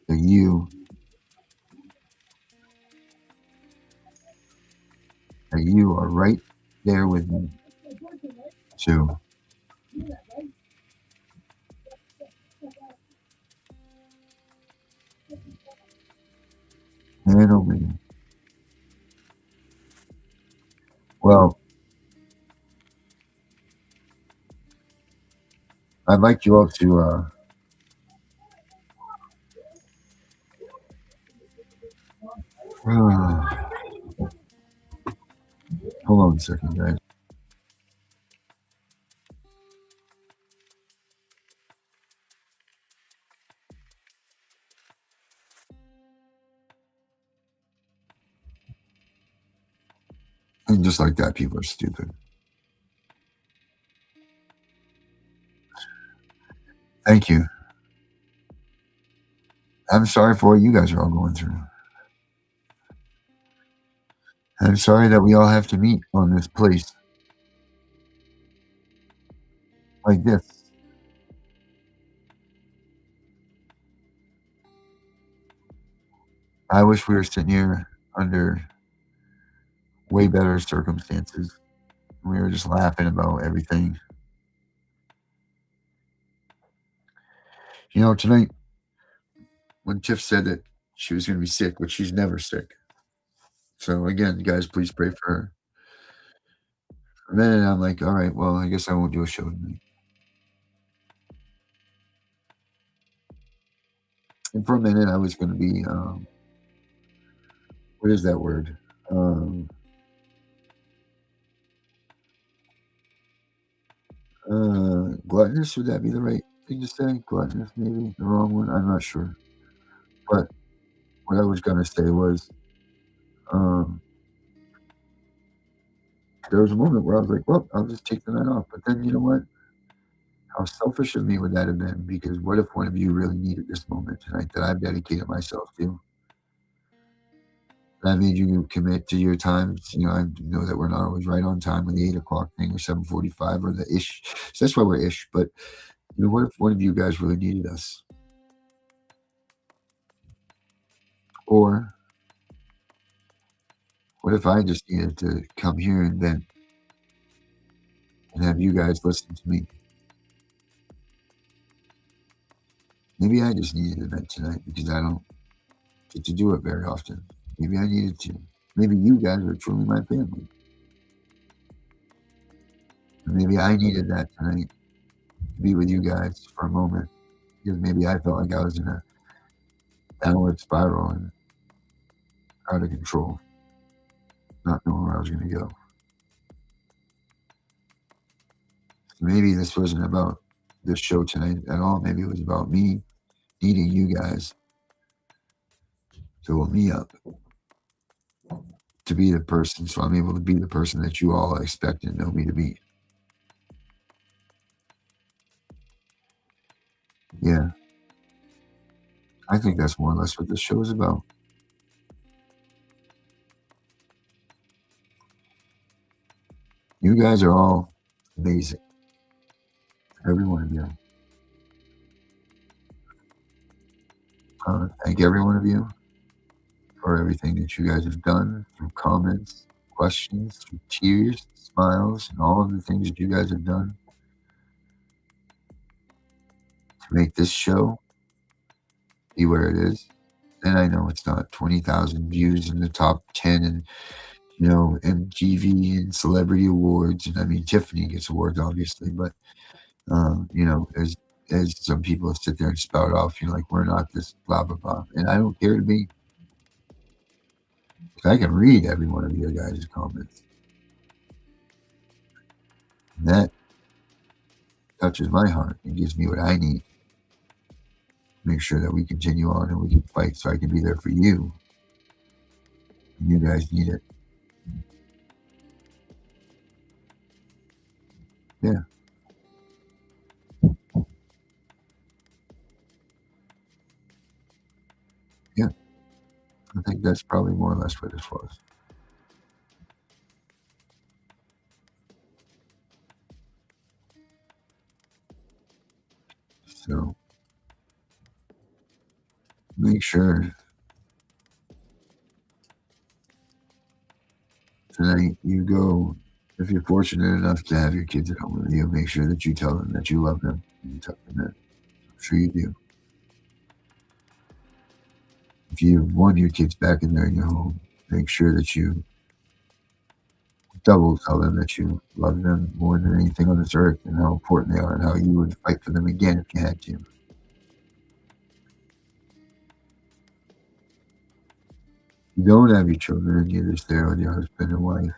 That you are right there with me too. Man, oh man. Well, I'd like you all to hold on a second, guys. And just like that, people are stupid. Thank you. I'm sorry for what you guys are all going through. I'm sorry that we all have to meet on this place like this. I wish we were sitting here under way better circumstances. We were just laughing about everything. You know, tonight, when Tiff said that she was going to be sick, but she's never sick. So again, guys, please pray for her. For a minute, I'm like, all right, well, I guess I won't do a show tonight. And for a minute, I was going to be, what is that word? Gluttonous, would that be the right thing to say? Gluttonous, maybe the wrong one. I'm not sure. But what I was going to say was, there was a moment where I was like, well, I'll just take the night off. But then, you know what? How selfish of me would that have been? Because what if one of you really needed this moment tonight that I've dedicated myself to? That made you commit to your times. You know, I know that we're not always right on time with the 8 o'clock thing or 7:45 or the ish. So that's why we're ish. But you know, what if one of you guys really needed us? Or what if I just needed to come here and vent and have you guys listen to me? Maybe I just needed to vent tonight because I don't get to do it very often. Maybe I needed to. Maybe you guys are truly my family. Maybe I needed that tonight to be with you guys for a moment because maybe I felt like I was in a downward spiral and out of control, not knowing where I was going to go. So maybe this wasn't about this show tonight at all. Maybe it was about me needing you guys to hold me up, to be the person, so I'm able to be the person that you all expect and know me to be. Yeah. I think that's more or less what this show is about. You guys are all amazing. Every one of you. I want to thank every one of you for everything that you guys have done, through comments, questions, through tears, smiles, and all of the things that you guys have done to make this show be where it is. And I know it's not 20,000 views in the top 10 and, you know, MTV and celebrity awards. And I mean, Tiffany gets awards, obviously, but, you know, as some people sit there and spout off, you know, like, we're not this blah, blah, blah. And I don't care to be. I can read every one of you guys' comments. And that touches my heart and gives me what I need to make sure that we continue on and we can fight so I can be there for you. And you guys need it. Yeah. Yeah. I think that's probably more or less what this was. So make sure tonight you go, if you're fortunate enough to have your kids at home with you, make sure that you tell them that you love them. You tell them that. I'm sure you do. If you want your kids back in there in your home, make sure that you double tell them that you love them more than anything on this earth and how important they are and how you would fight for them again if you had to. You don't have your children and you're just there with your husband and wife. I'm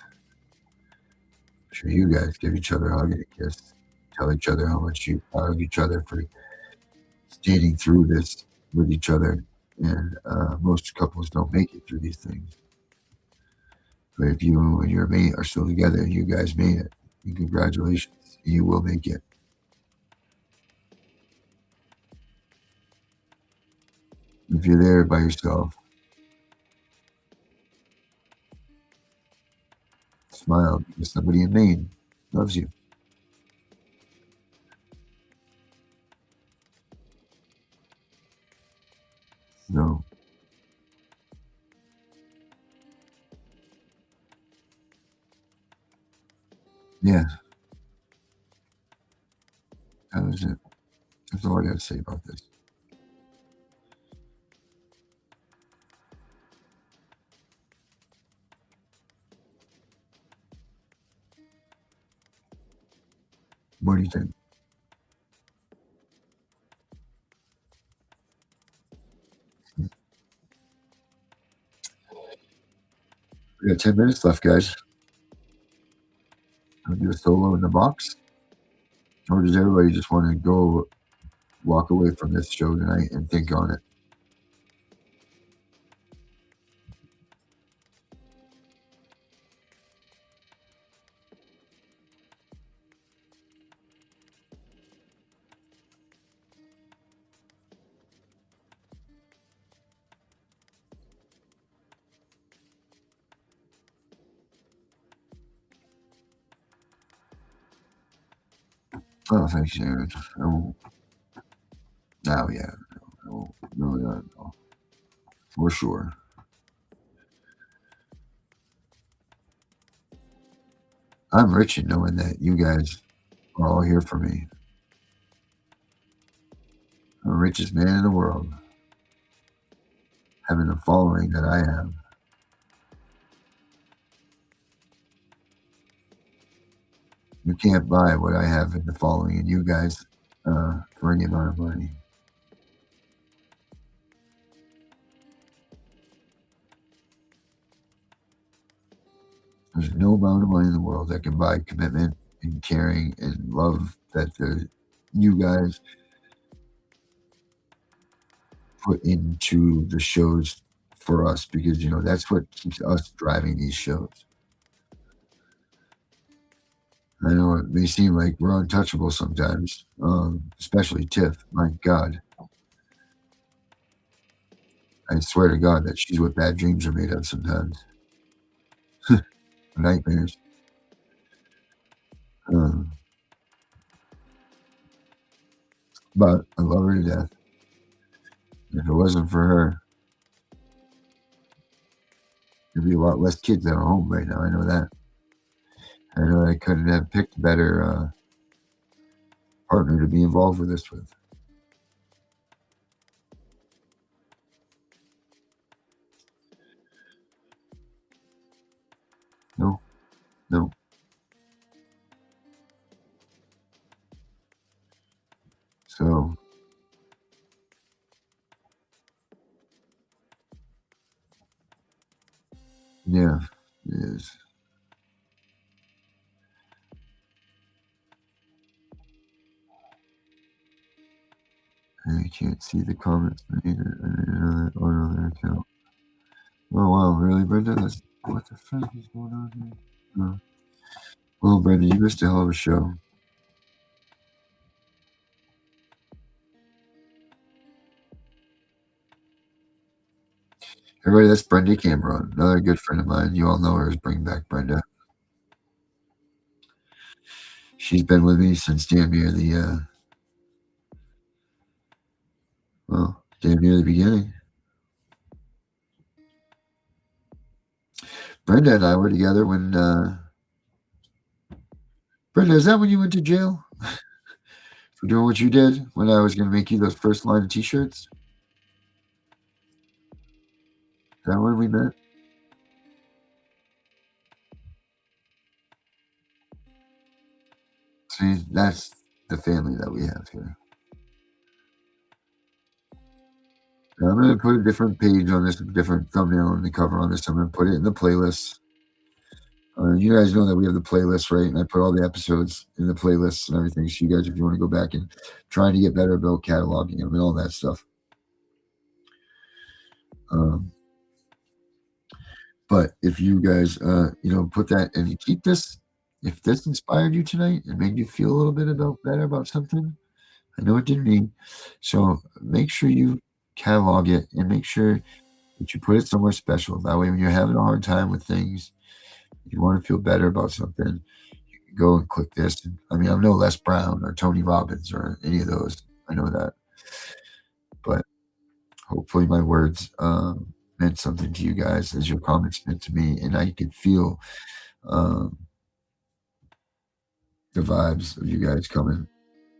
sure you guys give each other a hug and a kiss. Tell each other how much you proud of each other for standing through this with each other. And most couples don't make it through these things. But if you and your mate are still together, you guys made it. And congratulations. You will make it. If you're there by yourself, smile because somebody in Maine loves you. No. Yeah. That was it. That's all I got to say about this. What do you think? We got 10 minutes left, guys. I'll do a solo in the box. Or does everybody just want to go walk away from this show tonight and think on it? Oh, thanks, Aaron. Oh, yeah. No. For sure. I'm rich in knowing that you guys are all here for me. the richest man in the world, having the following that I have. You can't buy what I have in the following and you guys for any amount of money. There's no amount of money in the world that can buy commitment and caring and love that you guys put into the shows for us, because you know that's what keeps us driving these shows. I know it may seem like we're untouchable sometimes, especially Tiff. My God, I swear to God that she's what bad dreams are made of sometimes. Nightmares. But I love her to death. If it wasn't for her, there'd be a lot less kids at home right now. I know that. I know I couldn't have picked a better partner to be involved with this with. No. So, yeah, it is. I can't see the comments made on another account. Oh wow, really, Brenda? What the fuck is going on here? Oh. Well, Brenda, you missed a hell of a show. Everybody, that's Brenda Cameron, another good friend of mine. You all know her as Bring Back Brenda. She's been with me since damn near the beginning. Brenda and I were together when Brenda, is that when you went to jail for doing what you did when I was going to make you those first line of t-shirts? Is that when we met? See, that's the family that we have here. Now, I'm going to put a different page on this, a different thumbnail on the cover on this. I'm going to put it in the playlist. You guys know that we have the playlist, right? And I put all the episodes in the playlists and everything. So you guys, if you want to go back and trying to get better about cataloging them and all that stuff. But if you guys, put that and you keep this, if this inspired you tonight and made you feel a little bit better about something, I know it did me. So make sure you catalog it and make sure that you put it somewhere special. That way, when you're having a hard time with things, you want to feel better about something, you can go and click this. I mean, I'm no Les Brown or Tony Robbins or any of those. I know that. But hopefully my words meant something to you guys as your comments meant to me. And I could feel the vibes of you guys coming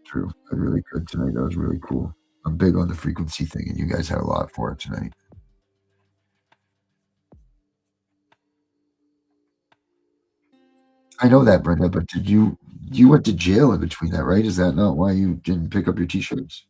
through. I really could tonight. That was really cool. I'm big on the frequency thing, and you guys had a lot for it tonight. I know that, Brenda, but you went to jail in between that, right? Is that not why you didn't pick up your t-shirts?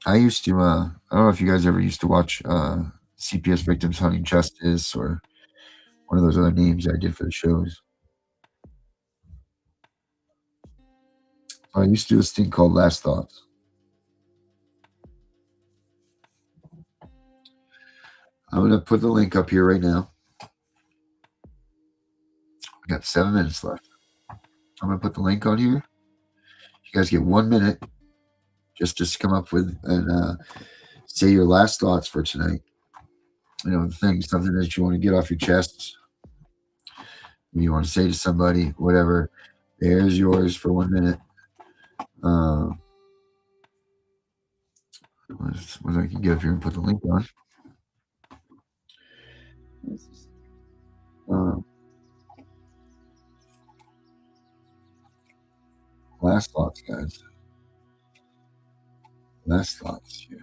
I used to, I don't know if you guys ever used to watch CPS Victims Hunting Justice or one of those other names I did for the shows. I used to do this thing called Last Thoughts. I'm going to put the link up here right now. We got 7 minutes left. I'm going to put the link on here. You guys get 1 minute just to come up with and say your last thoughts for tonight. Something that you want to get off your chest. You want to say to somebody, whatever. There's yours for 1 minute. What I can get up here and put the link on. Last thoughts, guys. Last thoughts here.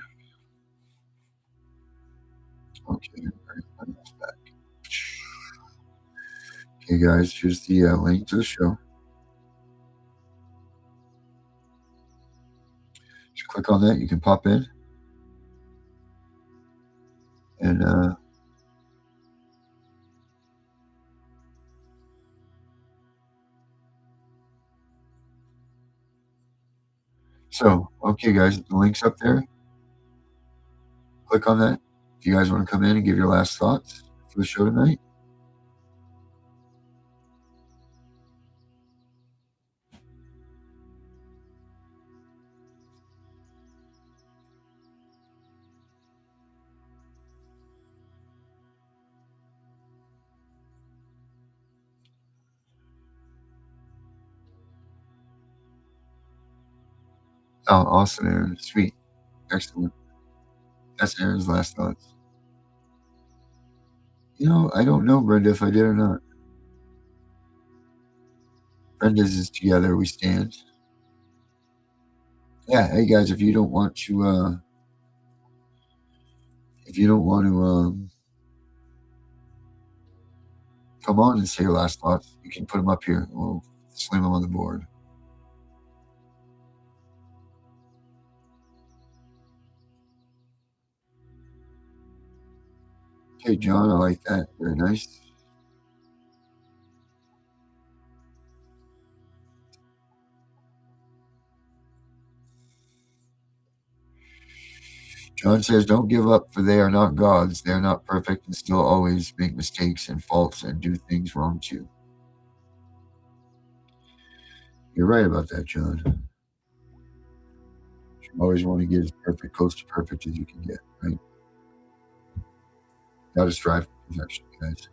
Okay, back. Okay, guys, here's the link to the show. Just click on that. You can pop in. And so, okay, guys, the link's up there. Click on that. If you guys want to come in and give your last thoughts for the show tonight. Oh, awesome, Aaron. Sweet. Excellent. That's Aaron's last thoughts. You know, I don't know, Brenda, if I did or not. Brenda's is together we stand. Yeah, hey guys, if you don't want to come on and say your last thoughts, you can put them up here. We'll slam them on the board. Okay, John, I like that. Very nice. John says, don't give up, for they are not gods. They are not perfect and still always make mistakes and faults and do things wrong too. You're right about that, John. You always want to get as perfect, close to perfect as you can get, right? Gotta strive for perfection, guys.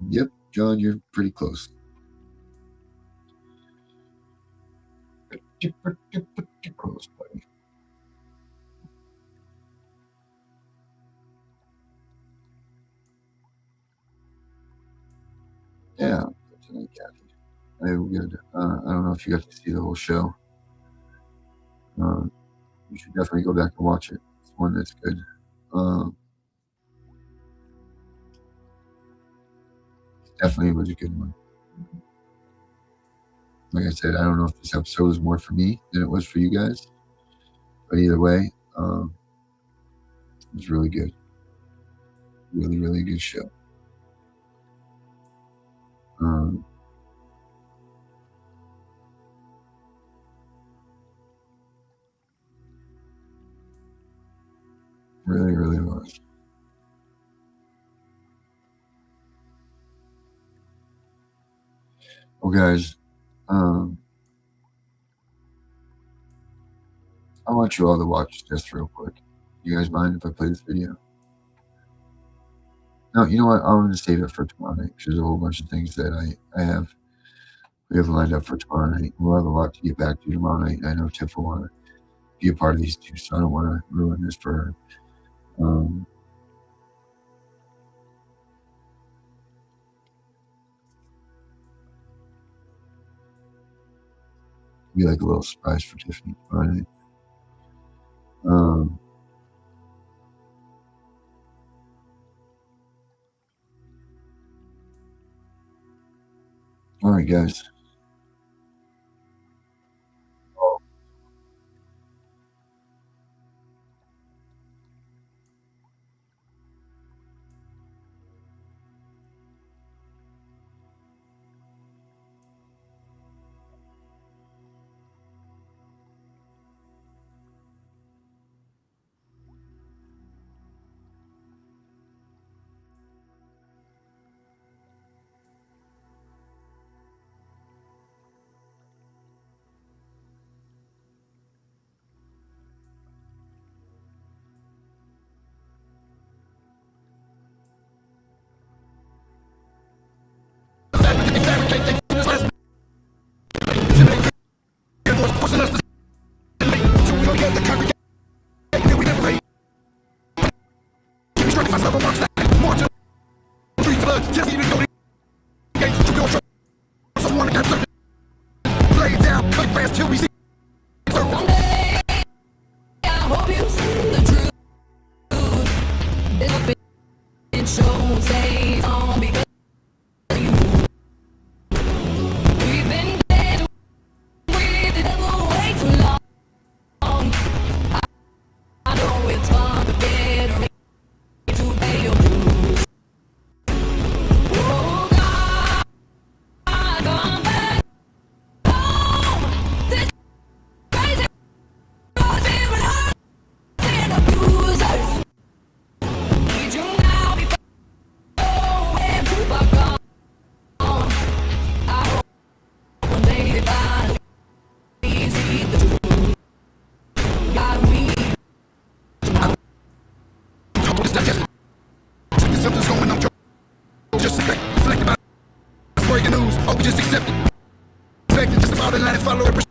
Yep, John, you're pretty close. Pretty close, buddy. Yeah, tonight, Kathy. Very good. I don't know if you got to see the whole show. You should definitely go back and watch it. It's one that's good. Definitely was a good one. Like I said, I don't know if this episode was more for me than it was for you guys, but either way, it was really good. Really, really good show. Really, really was. Well, guys, I want you all to watch this real quick. You guys mind if I play this video? No, you know what? I'm going to save it for tomorrow night because there's a whole bunch of things that we have lined up for tomorrow night. We'll have a lot to get back to tomorrow night. I know Tiff will want to be a part of these too, so I don't want to ruin this for her. Be like a little surprise for Tiffany tomorrow night. All right, guys. Something's going on, just reflect about breaking news, oh, we just accept it. Expected just about a line and follow it.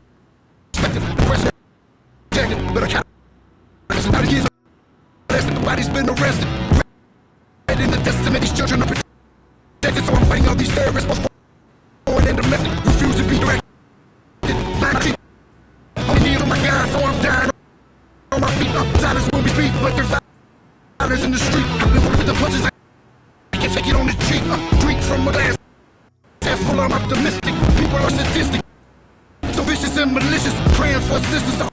Perspective, pressure, rejected, but I can't. Listen, now the years arrested, nobody's been arrested. Read in the testament, these children are protected, so I'm fighting all these terrorists before and the method. Refuse to be directed. Only need on my guard, so I'm dying on my feet. Silence will be speak, but there's violence in the street. I've been working with the punches. I can't take it on the cheek. Drink from a glass. Half full, I'm optimistic. People are sadistic. So vicious and malicious. Praying for assistance.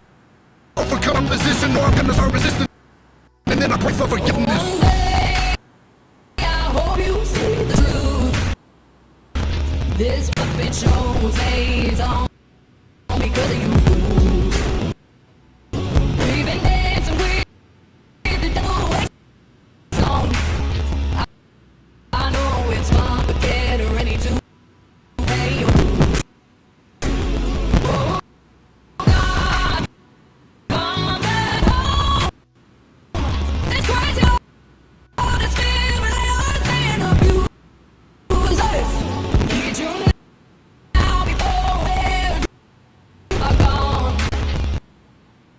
Overcome opposition, or I'm gonna start resisting. And then I pray for forgiveness. One day, I hope you see the truth. This puppet show stays on because of you fools. We've been dancing with the devil way long. I know it's fun, but get ready to pay your dues. Oh God, come back home. This crazy heart is filled with lies and abusers. Need you now before we're gone.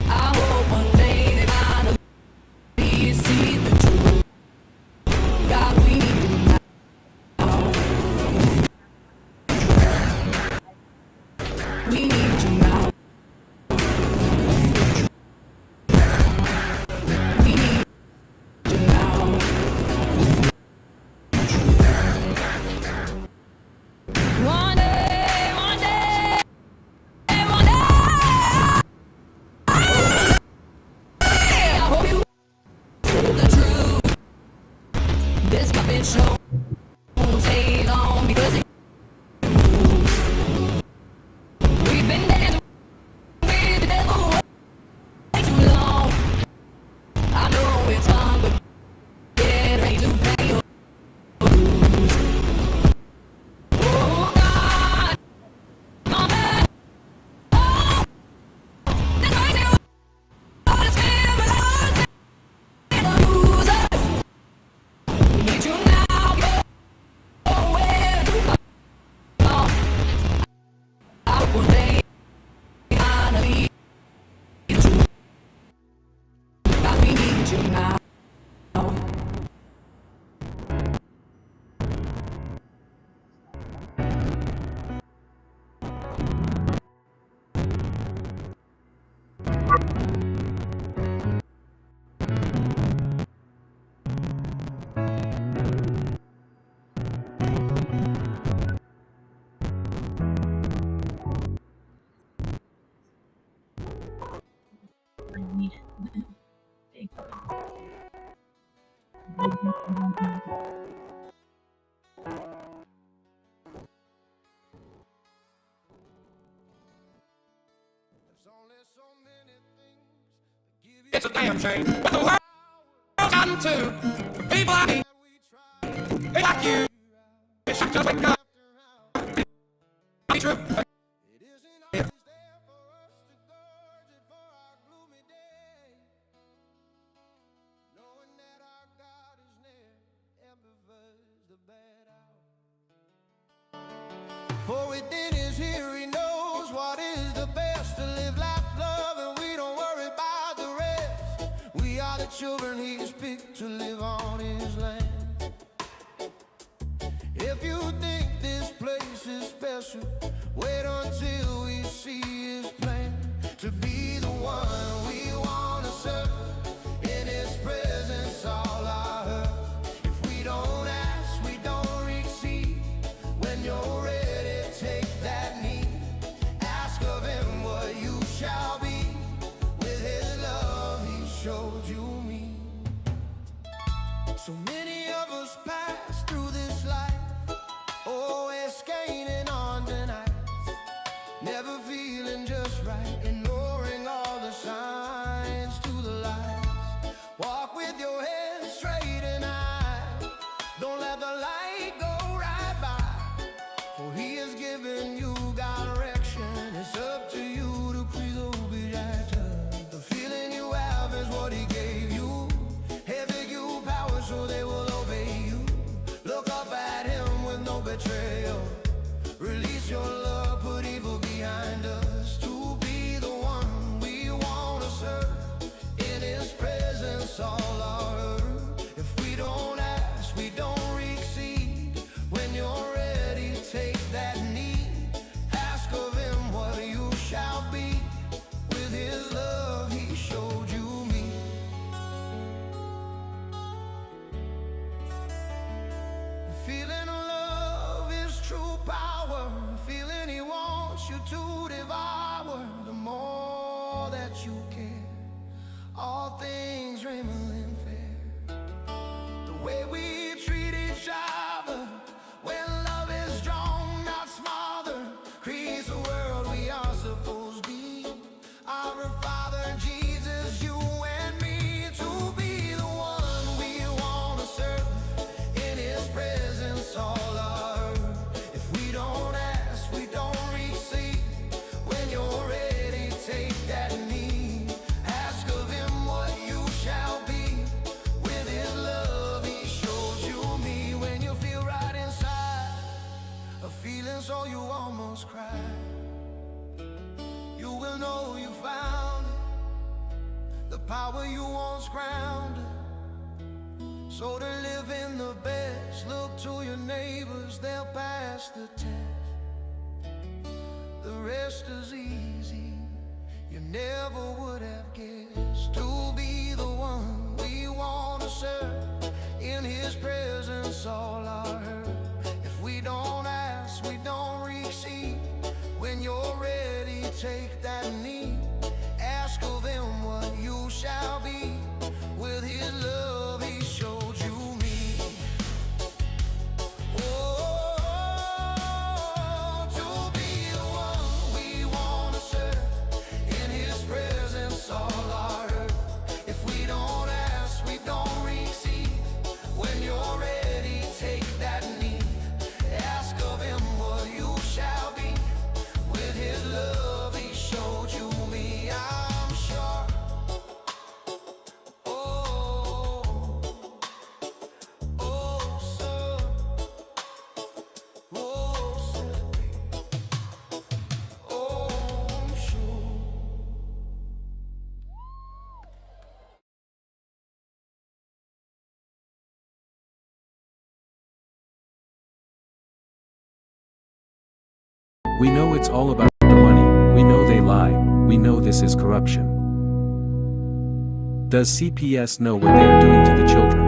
I hope one day they finally see the truth. God, we need you now. We need you now. We need you now. One day, one day, one day, I hope you see the truth. This puppet show won't stay long because it we've been dancing with the devil way too long. I know it's fun, but get ready to pay your dues. Oh God, come back home. This crazy heart is filled with lies and abusers. Need you now before we're gone. I hope one day finally the truth. God, we need you now. It's a damn shame what the world's gotten to. People I meet, they like you. It should just wake up. Be true. within is here, he knows what is the best. To live life, love, and we don't worry about the rest. We are the children he has picked to live on his land. If you think this place is special, wait until we see his plan. To be the one we want to serve, in his presence all I heard. If we don't ask, we don't receive. When you're ready, take that knee. Ask of him what you shall be. With his love he showed you me. So many of us pass through this life, always gaining on the night, never feeling just right, ignoring all the signs to the lies. Walk with your head straight and high, don't let the light go right by, for he has given you direction. It's up to you to please obey. The feeling you have is what he gave you. He'll give you power so they will obey you. Look up at him with no betrayal. Release your love, put evil behind us. To be the one we want to serve, in his presence all our earth. If we don't ask, we don't receive. When you're ready, take that knee. Ask of him what you shall be. With his love he showed you me. Feeling love is true power. Feeling he wants you to devour. The more that you care, all things remain fair. The way we treat each other, when love is strong, not smothered, creates a world we are supposed to be. Our Father Jesus, you and me, to be the one we want to serve, in his presence all our earth. If we don't ask, we don't receive. When you're ready, take that knee. Ask of him what you shall be. With his love he showed you me. When you feel right inside, a feeling so you almost cry, you will know you found it. The power you once grounded. So to live in the best, look to your neighbors, they'll pass the test. The rest is easy, you never would have guessed. To be the one we want to serve, in his presence all our hurt. If we don't ask, we don't receive. When you're ready, take that knee. Ask of him what you shall be. With his love he showed you me. Oh, to be the one we want to serve, in his presence all our hurt. If we don't ask, we don't receive. When you're ready, take that knee. Ask of him what you shall be. With his love he showed you me. I'm sure. Oh, oh, sir. Oh, sir. Oh, I'm sure. We know it's all about the money, we know they lie, we know this is corruption. Does CPS know what they are doing to the children?